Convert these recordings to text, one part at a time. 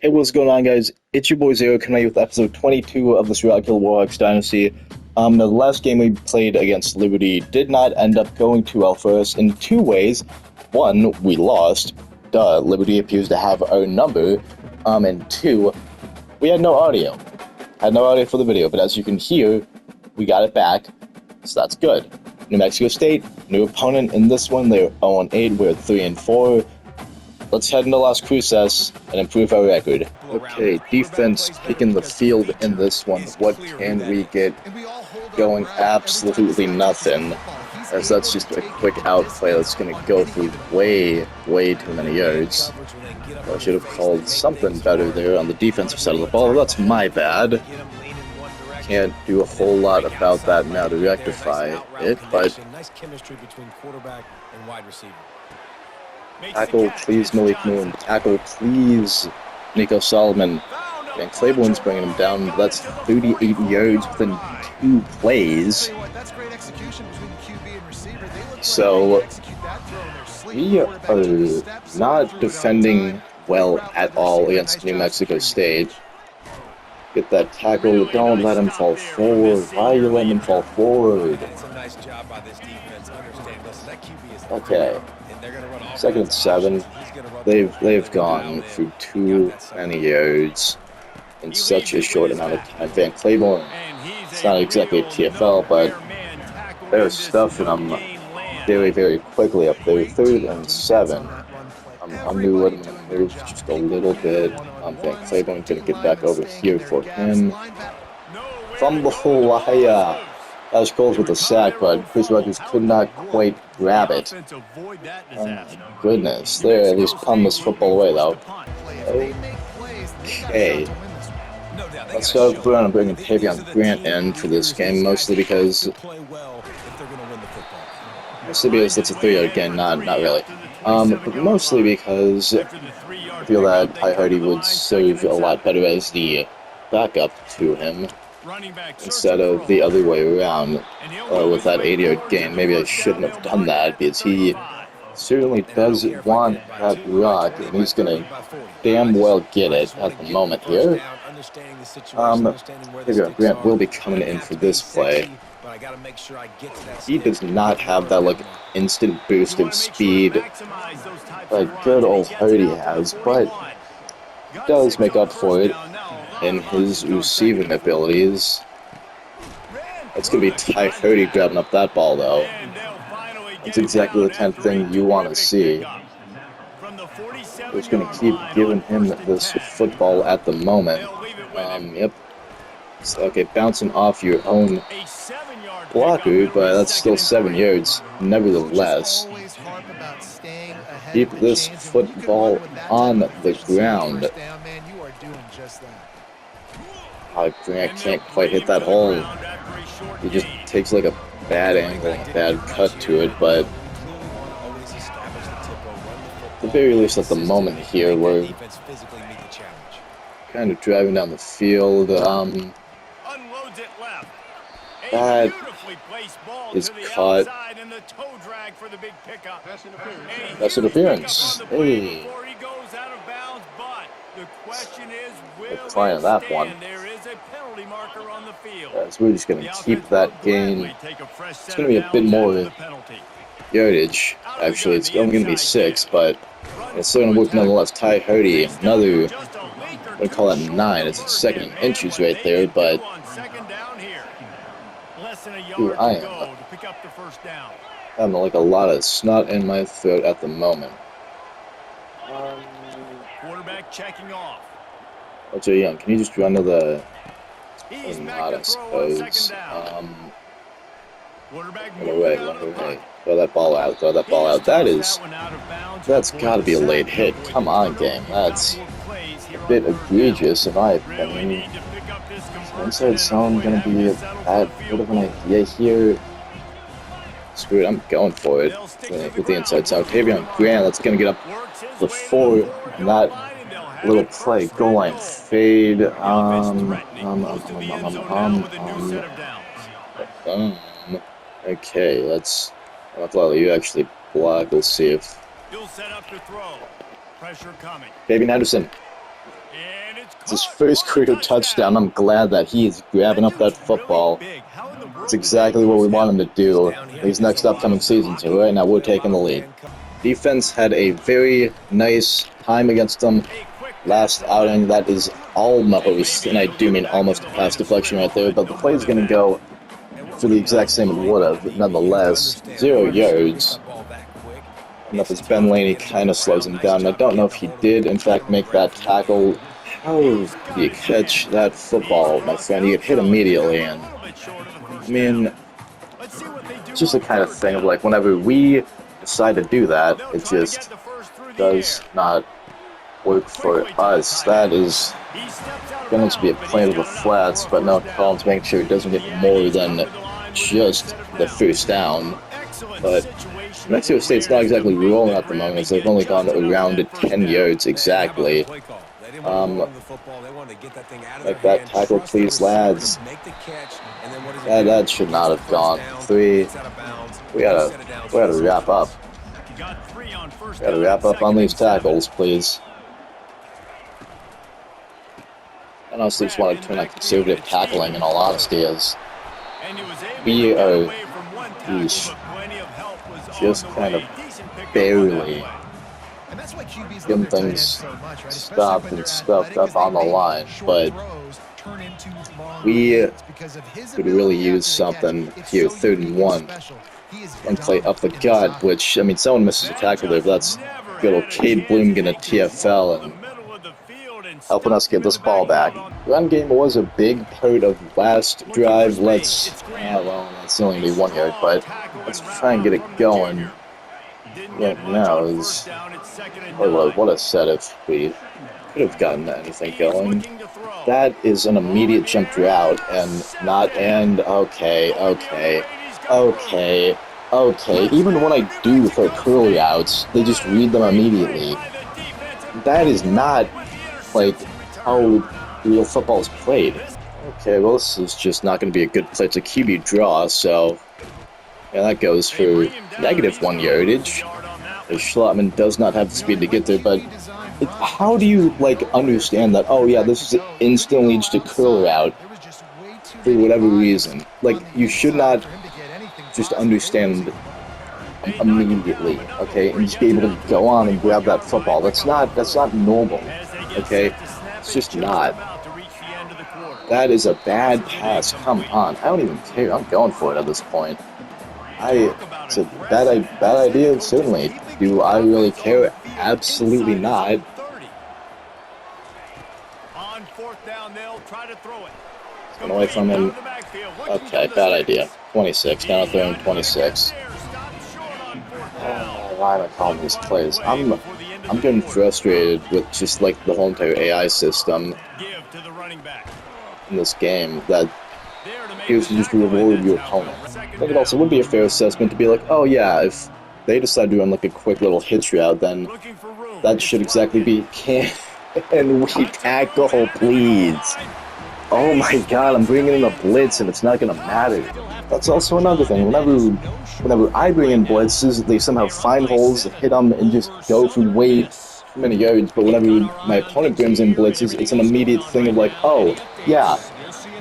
Hey, what's going on, guys? It's your boy Zero coming at you with episode 22 of this Rockhill Warhawks Dynasty. The last game we played against Liberty did not end up going too well for us in two ways. One, we lost. Duh, Liberty appears to have our number. And two, we had no audio. Had no audio for the video, but as you can hear, we got it back, so that's good. New Mexico State, new opponent in this one. They're 0-8, we're 3-4. Let's head into Las Cruces and improve our record. Okay, defense taking the field in this one. What can we get going? Absolutely nothing, as that's just a quick outplay that's going to go through way too many yards. I should have called something better there on the defensive side of the ball. That's my bad. Can't do a whole lot about that now to rectify it, but tackle, please, Malik Moon. Tackle, please, Nico Solomon. And Claiborne's bringing him down. That's 38 yards within 2 plays. So, we are not defending well at all against New Mexico State. Get that tackle. Don't let him fall forward. Why are you letting him fall forward? Okay. 2nd and 7. They've gone through too many yards in such a short amount of time. Van Claiborne, it's not exactly a TFL, but they're stuffing them very quickly up there. 3rd and 7. I'm new letting them move just a little bit. Van Claiborne's gonna get back over here for him. Fumble, that was close with the sack, but Chris Rogers could not quite grab it. Oh, goodness. There, at least pump this football away, though. Okay. Let's start around and bringing Tavion Grant in for this game, mostly because that's a 3-yard gain, not really. But mostly because I feel that Ty Hardy would serve a lot better as the backup to him, instead of the other way around with that 80-yard gain. Maybe I shouldn't have done that, because he certainly does want that rock, and he's going to damn well get it at the moment here. Grant will be coming in for this play. He does not have that instant boost of speed like good old Hardy has, but he does make up for it in his receiving abilities. It's going to be Ty Hardy grabbing up that ball, though. That's exactly the kind of thing you want to see. It's going to keep giving him this football at the moment. Yep. So, okay, bouncing off your own blocker, but that's still 7 yards, nevertheless. Keep this football on the ground. Grant can't quite hit that hole. He just takes a bad angle and a bad cut to it, but at the very least at the moment here, we're kind of driving down the field. That is caught. Pass interference. Hey. We're trying that one. So we're just going to keep that gain. It's going to be a bit more yardage. Actually, it's only going to be 6, but it's still going to work nonetheless. Ty Hardy, another, I'm going to call that 9. It's 2nd and inches right there, but dude, I am having a lot of snot in my throat at the moment. Quarterback checking off. What's your young? Can you just run to the? Not, I suppose. Run away. Throw that ball out. That's got to be a late hit. Come on, game. That's a bit egregious, in my opinion. Inside zone gonna be a bit of an idea here. Screw it, I'm going for it with the inside zone. Tavion Grant, that's gonna get up the 4, and that little play, goal line fade. Okay, let's let you actually block. Let's see if He'll set up to throw. Pressure coming. Fabian Henderson. It's his first career touchdown. I'm glad that he is grabbing up that football. It's exactly what we want him to do these next upcoming seasons. So right now, we're taking the lead. Defense had a very nice time against them last outing. That is almost, and I do mean almost a pass deflection right there, but the play is going to go for the exact same it would have, but nonetheless, 0 yards. And up as Ben Laney kind of slows him down. I don't know if he did, in fact, make that tackle. How do you catch that football, my friend? You get hit immediately, and I mean, it's just the kind of thing of like, whenever we decide to do that, it just does not work for us. That is going to be a play to the flats, but now Collins making sure he doesn't get more than just the first down. But Mexico State's not exactly rolling at the moment, as they've only gone around at 10 yards exactly. Like that tackle, please, lads. That should not have gone. 3. We gotta wrap up. We gotta wrap up on these tackles, please. I honestly just want to turn on conservative tackling, in all honesty, as we are just kind of barely getting things stopped and stuffed up on the line, but we could really use something here. 3rd and 1. One play up the gut, which, I mean, someone misses a tackle there, but that's good old Cade Bloom getting a TFL and helping us get this ball back. Run game was a big part of last drive. Let's that's only going to be 1 yard, but let's try and get it going right now. What a set if we could have gotten anything going. That is an immediate jump route, okay. Even when I do throw curly outs, they just read them immediately. That is not like how real football is played. Okay, well, this is just not going to be a good play. It's a QB draw, so yeah, that goes for negative 1 yardage. Schlottman does not have the speed to get there, but how do you, like, understand that, oh yeah, this is instantly just a curl route for whatever reason? Like, you should not just understand immediately, okay, and just be able to go on and grab that football. That's not normal, okay? It's just not. That is a bad pass. Come on. I don't even care. I'm going for it at this point. It's a bad idea, certainly. Do I really care? Absolutely not. Get away from him. Okay, bad idea. 26. Now throwing 26. Why am I calling these plays? I'm getting frustrated with just like the whole entire AI system in this game that here's to just reward your opponent. I think it also would be a fair assessment to be like, oh yeah, if they decide to run like a quick little hitch route, then that should exactly be can we tackle, please. Oh my god, I'm bringing in a blitz and it's not gonna matter. That's also another thing. Whenever I bring in blitzes, they somehow find holes, hit them, and just go for way too many yards. But whenever my opponent brings in blitzes, it's an immediate thing of like, oh yeah,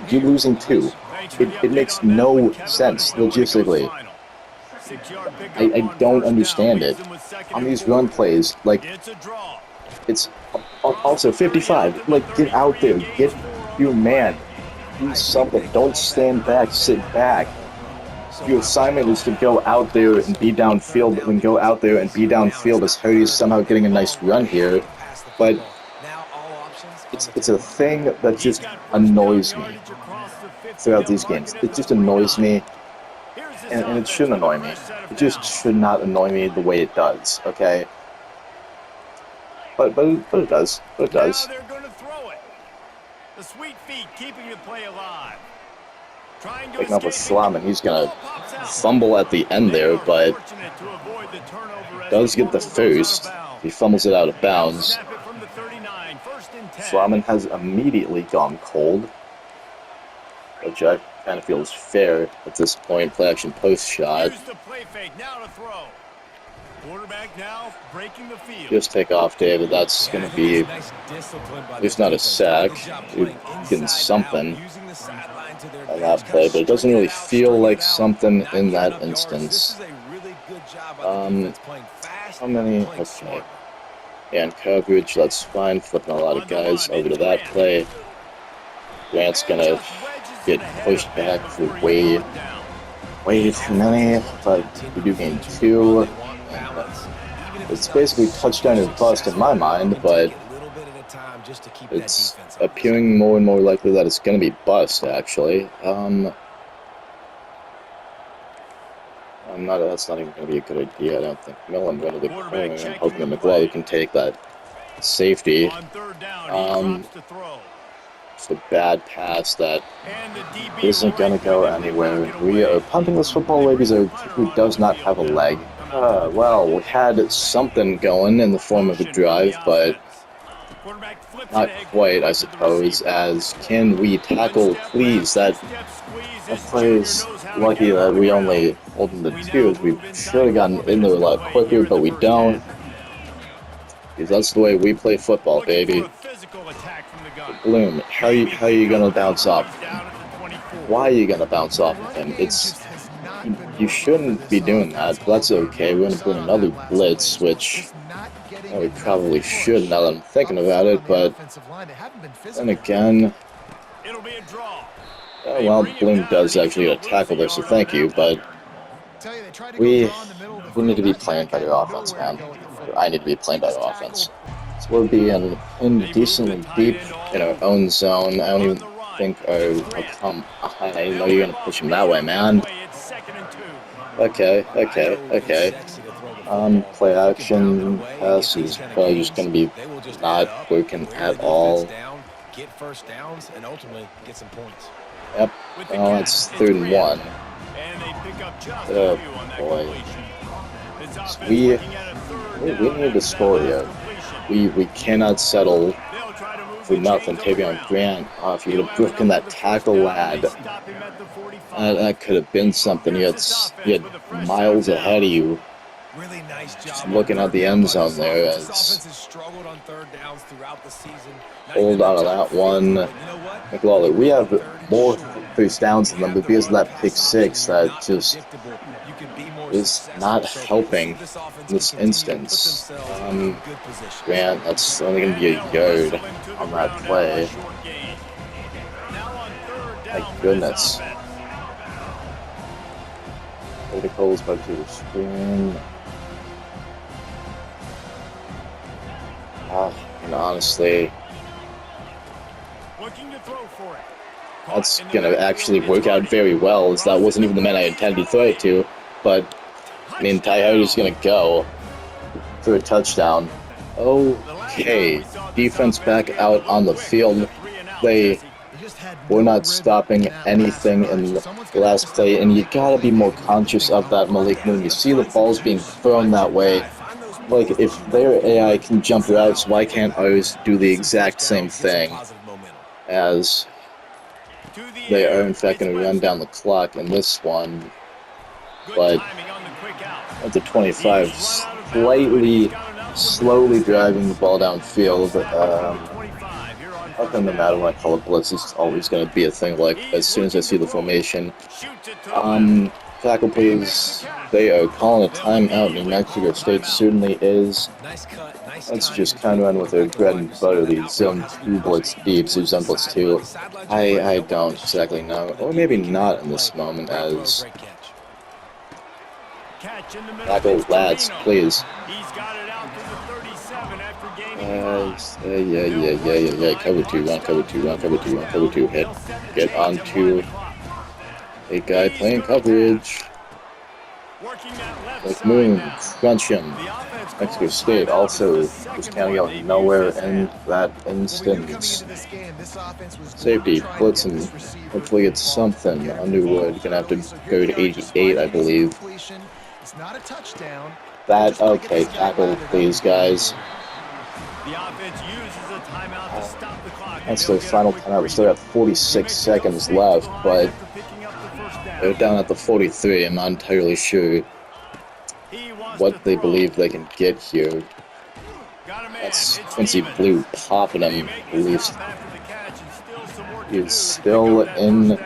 you're losing 2. It makes no sense logistically. I don't understand it. On these run plays, like, it's also 55. Like, get out there, get your man, do something. Don't stand back, sit back. Your assignment is to go out there and be downfield, then go out there and be downfield as Hardy is somehow getting a nice run here. But it's a thing that just annoys me throughout these games. It just annoys me, and it shouldn't annoy me. It just should not annoy me the way it does, okay? But it does. But it does. Now they're going to throw it. The sweet feet keeping the play alive. Picking up with Schlottman, he's gonna fumble at the end there, but does get the first. He fumbles it out of bounds. Schlottman has immediately gone cold, which I kind of feel is fair at this point. Play action post shot. Quarterback now breaking the field. Just take off, David. That's going to be at least not a sack. You're getting something on that play, but it doesn't really feel like something in that instance. How many? Okay. And coverage, that's fine. Flipping a lot of guys over to that play. Grant's going to get pushed back for way too many, but we do gain 2. It's basically touchdown or bust in my mind, but it's appearing more and more likely that it's going to be bust, actually. That's not even going to be a good idea, I don't think. No, I'm going to the corner and hoping that McLaughlin can take that safety. It's a bad pass that isn't going to go anywhere. We are pumping this football away because our kicker does not have a leg. Well, we had something going in the form of a drive, but not quite, I suppose, as can we tackle, please? That play's lucky that we only hold them to 2. We should have gotten in there a lot quicker, but we don't. Because that's the way we play football, baby. Bloom, how are you gonna bounce off of him? Why are you gonna bounce off of him? You shouldn't be doing that, but that's okay. We're gonna put another blitz, which we probably should now that I'm thinking about it, but then again, well, Bloom does actually get a tackle there, so thank you, but we need to be playing better offense, man. I need to be playing better offense. So we're being indecently deep in our own zone. I don't even think come behind. I didn't know you're gonna push him that way, man. Okay. Play action pass is probably just gonna be not working at all. Yep. Oh, it's 3rd and 1. Oh boy. So we need to score here. We cannot settle for nothing. Tavion Grant, if you would have broken that tackle, lad, that could have been something. You had miles ahead of you. Just looking at the end zone there as hold out of that one. McLaughlin, we have more first downs than them, but because of that pick 6, that just is not helping in this instance. Grant, that's only going to be a yard on that play. My goodness. Protocols back to the screen. And honestly, that's going to actually work out very well, as that wasn't even the man I intended to throw it to, but I mean, Tyho's going to go for a touchdown. Okay, defense back out on the field. They were not stopping anything in the last play, and you got to be more conscious of that, Malik Moon. You see the balls being thrown that way. Like, if their AI can jump routes, why can't ours do the exact same thing as they are, in fact, going to run down the clock in this one? But at the 25, slightly, slowly driving the ball downfield. Nothing no matter when I call it blitz, it's always going to be a thing. Like, as soon as I see the formation, tackle please. They are calling a timeout. New Mexico State certainly is. Let's just kind of run with their bread and butter, the zone 2 blitz deep, so zone blitz 2. I don't exactly know, or maybe not in this moment, as tackle lads, please. Yeah. Cover 2, run, cover 2, hit. Get onto a guy playing coverage. Like Moon, crunch him. Mexico State also just kind of going nowhere in that instance. Safety, blitz him. Hopefully it's something. Underwood gonna have to go to 88, I believe. That, okay, tackle, please, guys. That's their final timeout. We still have 46 seconds left, but they're down at the 43. I'm not entirely sure what they believe they can get here. That's Quincy Blue popping him, at least. He's still in,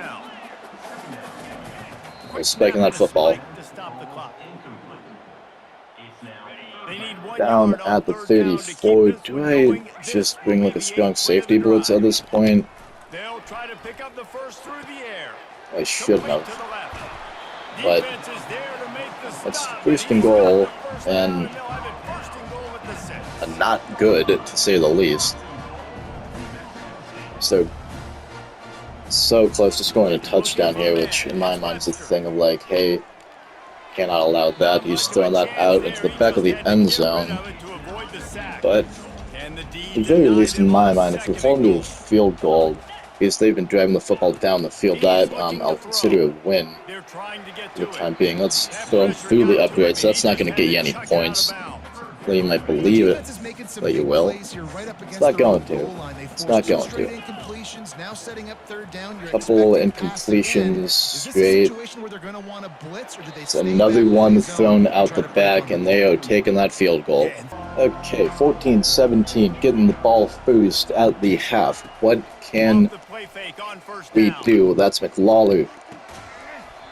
spiking that football. Down at the 34. Do I just bring like a strong safety blitz at this point? I shouldn't have. But it's first and goal, and not good, to say the least. So close to scoring a touchdown here, which in my mind is a thing of like, hey, cannot allow that. He's throwing that out into the back of the end zone. But at the very least, in my mind, if we hold him to a field goal, because they've been driving the football down the field, that I'll consider a win for the time being. Let's throw him through the upgrades. That's not going to get you any points. Though you might believe it, but you will. It's not going to. It's not going to. Couple incompletions straight. It's another one thrown out the back, and they are taking that field goal. Okay, 14-17, getting the ball first at the half. What can we do? That's McLawler.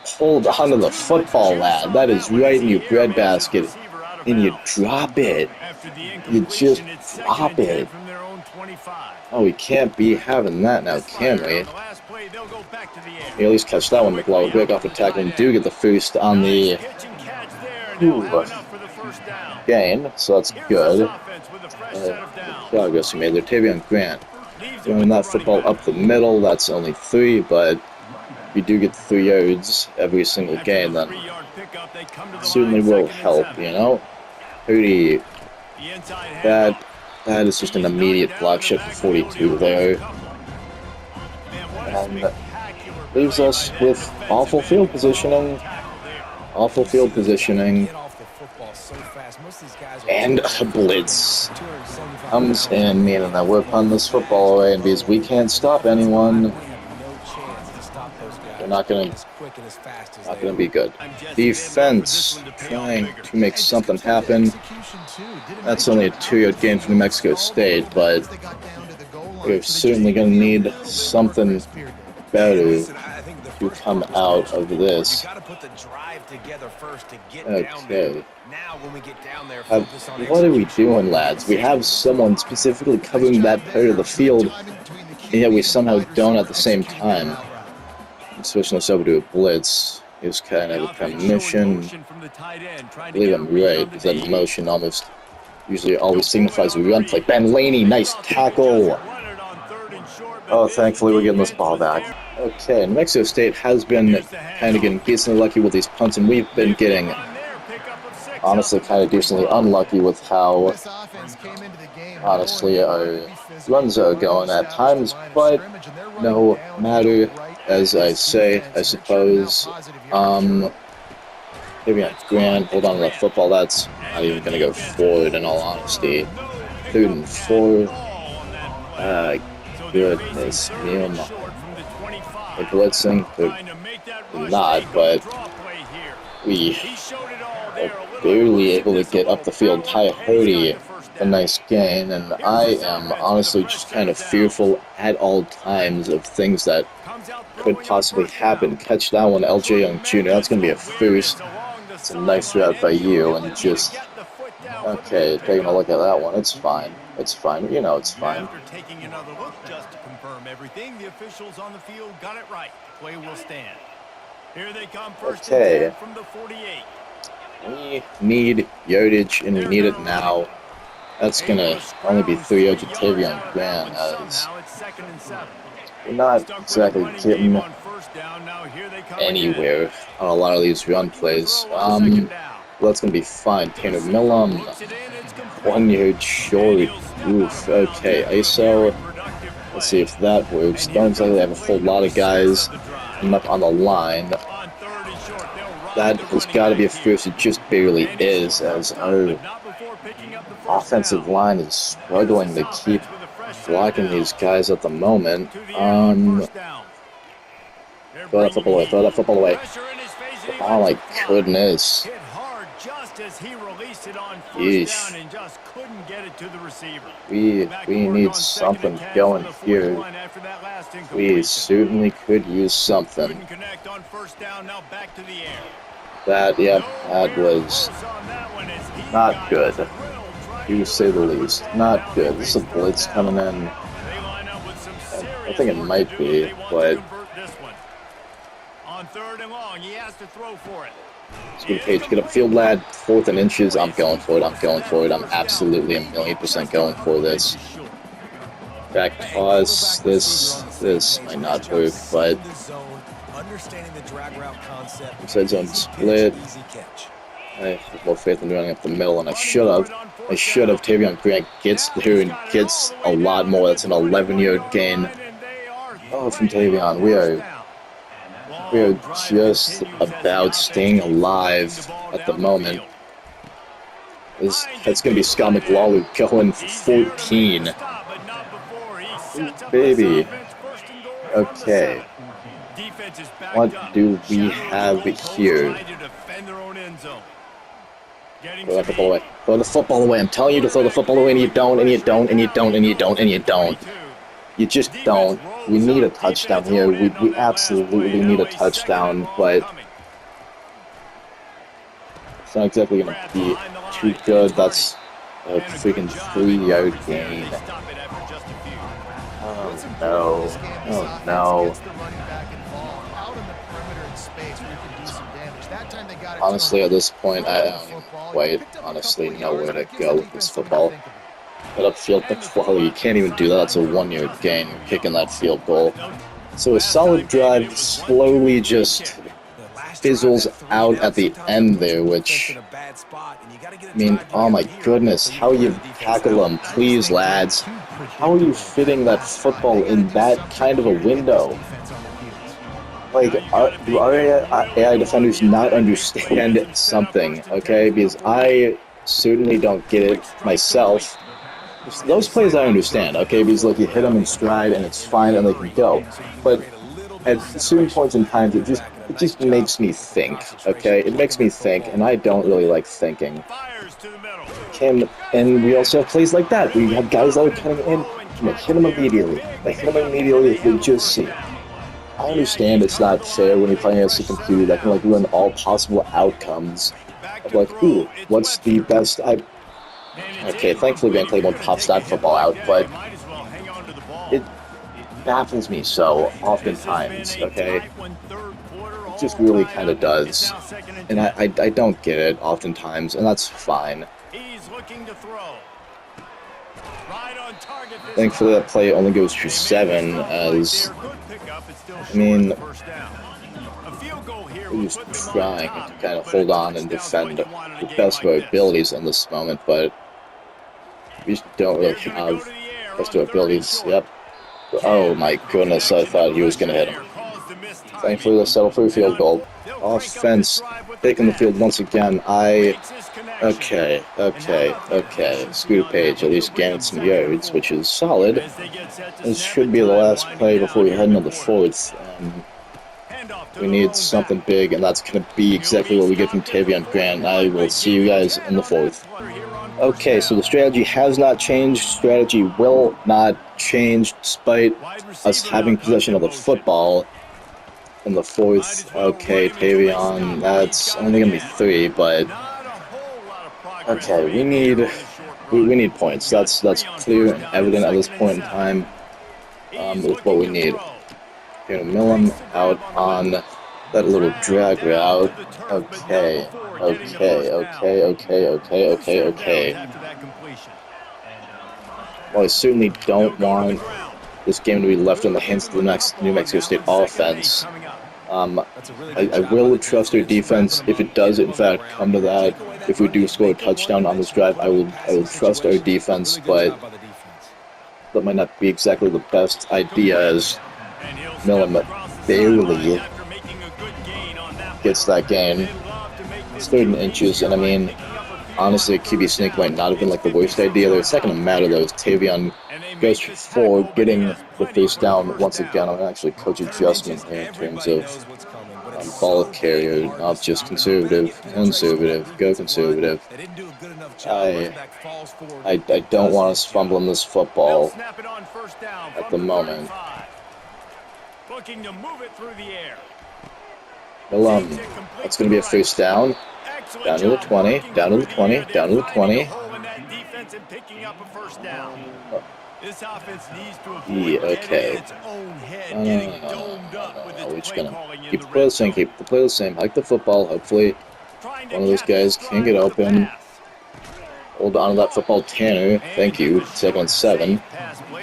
Hold on to the football, lad. That is right in your breadbasket. And you drop it. You just drop it. Oh, we can't be having that now, can we? You at least catch that one, McLawler. Break off the tackle and do get the first on the gain, so that's good. Progress we made there. Tavion Grant throwing that football up the middle. That's only 3, but if you do get 3 yards every single game, then it certainly will help, you know? Pretty bad. That is just an immediate block shift for 42 there. And leaves us with awful field positioning. Awful field positioning. And a blitz comes in, meaning that we're punting this football away, and because we can't stop anyone, they're not gonna be good. Defense trying to make something happen. That's only a 2-yard gain for New Mexico State, but we're certainly gonna need something better to come out of this. Okay. What are we doing, lads? We have someone specifically covering that part of the field, and yet we somehow don't at the same time. Switching this over to a blitz is kind of a premonition. I believe I'm right, because that motion almost usually always signifies a run play. Ben Laney, nice tackle. Oh, thankfully we're getting this ball back. Okay, New Mexico State has been kind of getting decently lucky with these punts, and we've been getting, honestly, kind of decently unlucky with how, honestly, our runs are going at times, but no matter. As I say, I suppose, maybe not Grant, hold on to the football, that's not even going to go forward in all honesty. 3rd and 4, goodness me, they're blitzing, they're not, but we are barely able to get up the field. Ty Hardy, a nice gain, and I am honestly just kind of fearful at all times of things that could possibly happen. Catch that one, LJ Young Jr. That's going to be a first. It's a nice route by you, and just... Okay, taking a look at that one. It's fine. It's fine. You know it's fine. After taking another look just to confirm everything, the officials on the field got it right. Play will stand. Here they come, first and 10 from the 48. We need yardage, and we need it now. That's going to only be 3 yards with Tavion Grant, as we're not exactly getting anywhere on a lot of these run plays. That's going to be fine. Tanner Millam, 1 yard short. Oof, okay, ISO. Let's see if that works. Don't exactly have a whole lot of guys up on the line. That has got to be a first. It just barely is, as our offensive line is struggling to keep blocking these guys at the moment. Throw that football away, throw that football away. Oh my goodness. just as he released it on first Yeesh. down and just couldn't get it to the receiver. We need something going here. We certainly could use something. Couldn't connect on first down, now back to the air. That was not good, to say the least. Not good. This is a blitz coming in. I think it might be, but on third and long, he has to throw for it. Scoot Page, get upfield, lad. 4th and inches. I'm going for it. I'm going for it. I'm absolutely 1,000,000% going for this. Back toss. This might not work, but inside zone split. I have more faith in running up the middle, and I should have. Tavion Grant gets there and gets a lot more. That's an 11-yard gain. Oh, from Tavion, we are just about staying alive at the moment. That's going to be Scott McLaughlin going for 14. Baby. Okay. What do we have here? Throw the football away. Throw the football away. I'm telling you to throw the football away, and you don't, and you don't, and you don't, and you don't, and you don't. You just don't. We need a touchdown here. We absolutely need a touchdown, but it's not exactly going to be too good. That's a freaking 3-yard gain. Oh no. Oh no. Honestly, at this point, I don't even quite honestly know where to go with this football. But upfield, McFarlane, you can't even do that. That's a 1-yard gain, kicking that field goal. So a solid drive slowly just fizzles out at the end there, which, I mean, oh my goodness, how you tackle them, please, lads. How are you fitting that football in that kind of a window? Like, do our AI defenders not understand something, okay? Because I certainly don't get it myself. Those plays I understand, okay? Because, like, you hit them in stride and it's fine and they can go. But at certain points in time, it just makes me think, okay? It makes me think, and I don't really like thinking. And we also have plays like that. We have guys that are coming in, and they hit them immediately. If they just see. I understand it's not fair when you're playing against a computer that can, like, run all possible outcomes. Of, like, ooh, what's the best... Okay, thankfully Van Claiborne pops that football out, but it baffles me so oftentimes, okay? It just really kind of does. And I don't get it oftentimes, and that's fine. Thankfully that play only goes to 7, as, I mean, we're just trying to kind of hold on and defend the best of our abilities in this moment, but we just don't really have the best of our abilities. Yep. Oh my goodness, I thought he was going to hit him. Thankfully, they settle for a field goal. Offense, taking the field once again. Okay. Scooter Page at least gained some yards, which is solid. This should be the last play before we head into the 4th. We need something big, and that's going to be exactly what we get from Tavion Grant. I will see you guys in the 4th. Okay, so the strategy has not changed. Strategy will not change despite us having possession of the football in the 4th. Okay, Tavion, that's only going to be 3, but okay, we need points. That's clear and evident at this point in time with what we need. We're going to mill him out on that little drag route. Okay. Well, I certainly don't want this game to be left in the hands of the next New Mexico State offense. I will trust their defense if it does, in fact, come to that. If we do score a touchdown on this drive, I will trust our defense, but that might not be exactly the best idea, as Millam barely gets that gain. It's 3rd and inches, and I mean, honestly, a QB sneak might not have been like the worst idea. The second to matter, though, is Tavion goes for getting the face down once again. I'm actually coach adjustment here in terms of Ball carrier, not just conservative, go conservative. I don't want us fumbling this football at the moment. Looking to move it through the air. Well, that's going to be a first down. Down to the 20, down to the 20, down to the 20. This offense needs to Yeah, okay. We're just going to keep the play the same, hike the football. Hopefully, one of those guys can get open. Hold on to that football, Tanner. Thank you. Second and 7.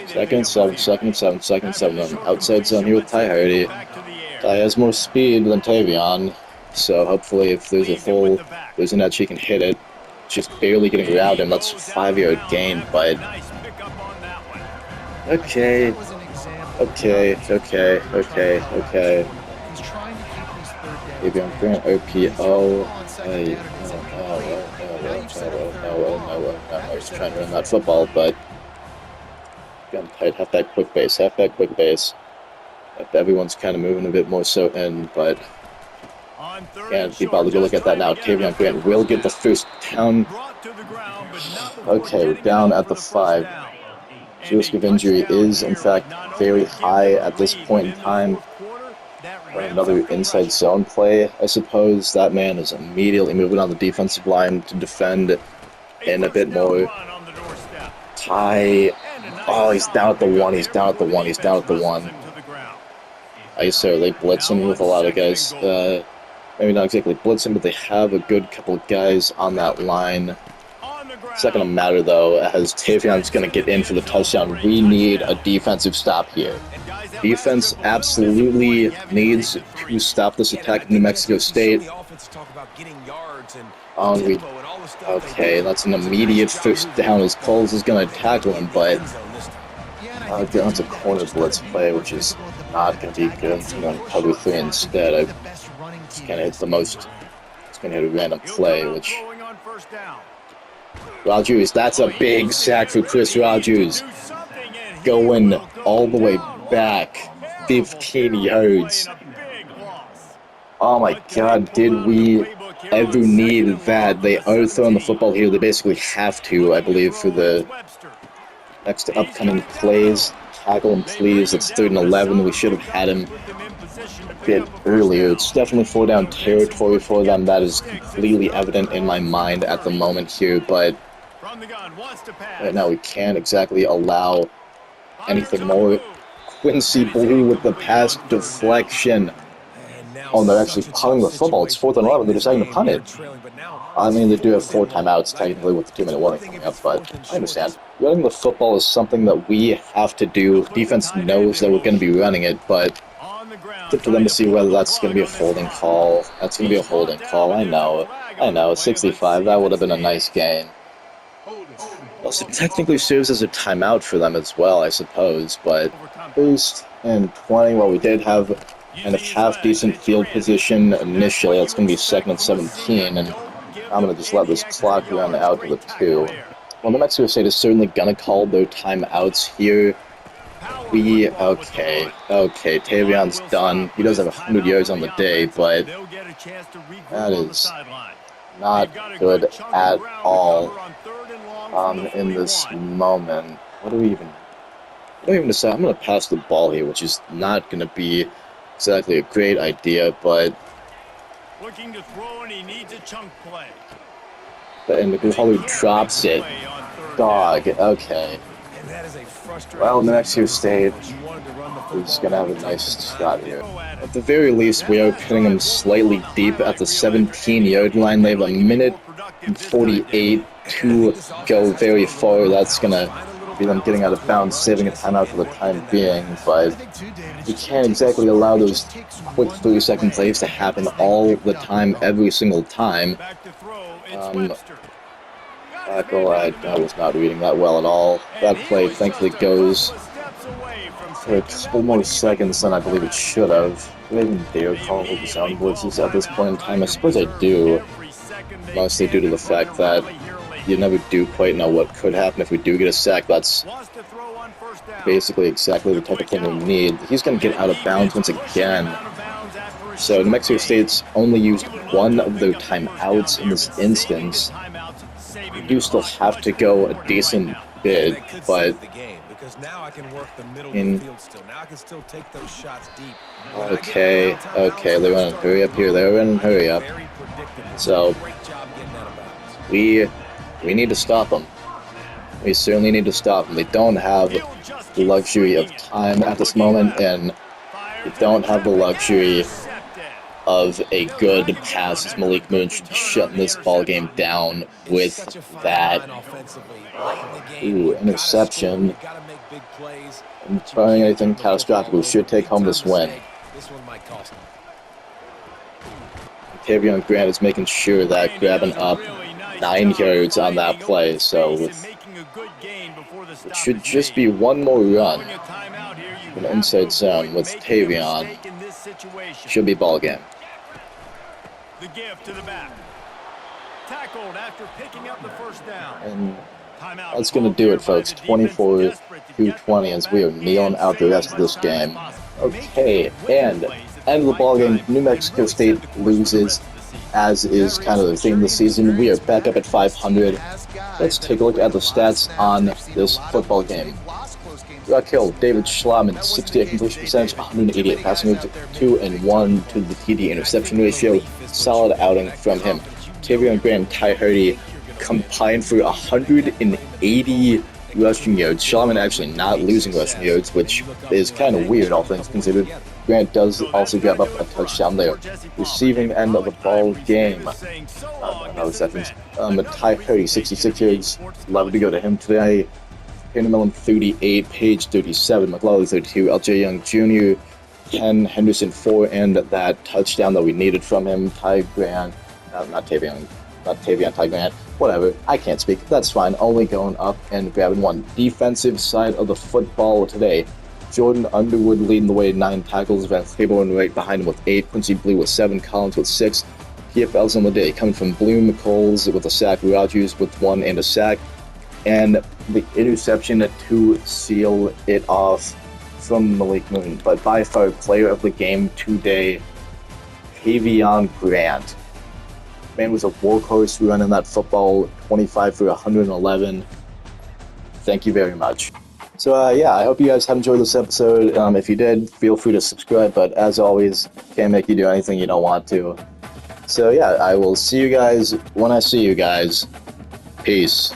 Second and 7, second and 7, second and 7. Outside zone here with Ty Hardy. Ty has more speed than Tavion, so hopefully if there's a hole, there's an edge he can hit it. Just barely getting around him. That's a 5-yard gain, but... Okay. Tavion Grant, OPO. I was trying to run that football, but... Gun tight, halfback quick base. Everyone's kind of moving a bit more so in, but can't be bothered to look at that now. Tavion Grant will get the first down. Okay, we're down at the 5. The risk of injury is, in fact, very high at this point in time. Another inside zone play, I suppose. That man is immediately moving on the defensive line to defend in a bit more. Ty. Oh, he's down at the 1. I certainly blitzing with a lot of guys. Maybe not exactly blitzing, but they have a good couple of guys on that line. It's not going to matter, though, as Tavion's going to get in for the touchdown. We need a defensive stop here. Defense absolutely needs to stop this attack in New Mexico State. Okay, that's an immediate first down as Coles is going to tackle him, but that's a corner blitz play, which is not going to be good. I'm going to cover 3 instead. It's going to hit the most. It's going to hit a random play, which... Rogers, that's a big sack for Chris Rogers. Going all the way back 15 yards. Oh my god, did we ever need that? They are throwing the football here. They basically have to, I believe, for the next upcoming plays. Tackle him, please. It's 3rd and 11. We should have had him a bit earlier. It's definitely 4-down territory for them. That is completely evident in my mind at the moment here, but right now we can't exactly allow anything more. Quincy Blue with the pass deflection. Oh, they're actually punting the football. It's 4th and 11. They're deciding to punt it. I mean, they do have 4 timeouts technically with the 2-minute warning coming up, but I understand. Running the football is something that we have to do. Defense knows that we're going to be running it, but it's up to them to see whether that's going to be a holding call. That's going to be a holding call. I know. 65. That would have been a nice gain. Also, it technically serves as a timeout for them as well, I suppose, but 1st and 20, well, we did have kind of half-decent field position initially. It's going to be 2nd and 17, and I'm going to just let this clock run out to the 2. Well, New Mexico State is certainly going to call their timeouts here. Okay, Tavion's done. He does have 100 yards on the day, but that is not good at all in this moment. What do we even decide? I'm going to pass the ball here, which is not going to be exactly a great idea, but looking to throw, and he needs a chunk play. And McCullough drops it. Dog, okay. Well, New Mexico State is going to have a nice shot here. At the very least, we are putting them slightly deep at the 17-yard line. They have a minute and 48 to go very far. That's going to be them getting out of bounds, saving a timeout for the time being, but we can't exactly allow those quick 30-second plays to happen all the time, every single time. I was not reading that well at all. That play thankfully goes for a couple more seconds than I believe it should have. Do I even dare call the sound blitzes at this point in time? I suppose I do. Mostly due to the fact that you never do quite know what could happen if we do get a sack. That's basically exactly the type of thing we need. He's going to get out of bounds once again. So New Mexico State's only used one of their timeouts in this instance. We do still have to go a decent bit, but okay, they're running hurry up here. They're running hurry up. So we need to stop them. We certainly need to stop them. They don't have the luxury of time at this moment, and they don't have the luxury of a good pass, as Malik Moon should be shutting this ball game down with that. Ooh, interception. And barring anything catastrophic, we should take home this win. Tavion Grant is making sure that grabbing up 9 yards on that play, so it should just be one more run. An inside zone with Tavion. Should be ball game. The give to the back. Tackled after picking up the first down. And that's going to do it, folks. 24-20 as we are kneeling out the rest of this game. Okay, and end of the ball game. New Mexico State loses, as is kind of the theme this season. We are back up at 500. Let's take a look at the stats on this football game. Got killed. David Schlaman, 68 completion percentage, 188 passing yards, 2 and 1 to the TD interception ratio. Solid outing from him. Tavion Grant and Ty Hurdy combined for 180 rushing yards. Schlaman actually not losing rushing yards, which is kind of weird, all things considered. Grant does also grab up a touchdown there. Receiving end of the ball game. Another seconds. Ty Hurdy, 66 yards. 11 to go to him today. Tanner Millen, 38, Page, 37, McLaughlin, 32, LJ Young Jr., 10, Henderson, 4, and that touchdown that we needed from him. Ty Grant, not Tavion, Ty Grant, whatever, I can't speak, that's fine, only going up and grabbing one. Defensive side of the football today, Jordan Underwood leading the way, 9 tackles, Van Claiborne right behind him with 8, Quincy Blue with 7, Collins with 6, PFLs on the day, coming from Bloom, Coles with a sack, Rogers with 1 and a sack, and the interception to seal it off from Malik Moon. But by far, player of the game today, Tavion Grant. Man was a workhorse running that football, 25 for 111. Thank you very much. So yeah, I hope you guys have enjoyed this episode. If you did, feel free to subscribe, but as always, can't make you do anything you don't want to. So yeah, I will see you guys when I see you guys. Peace.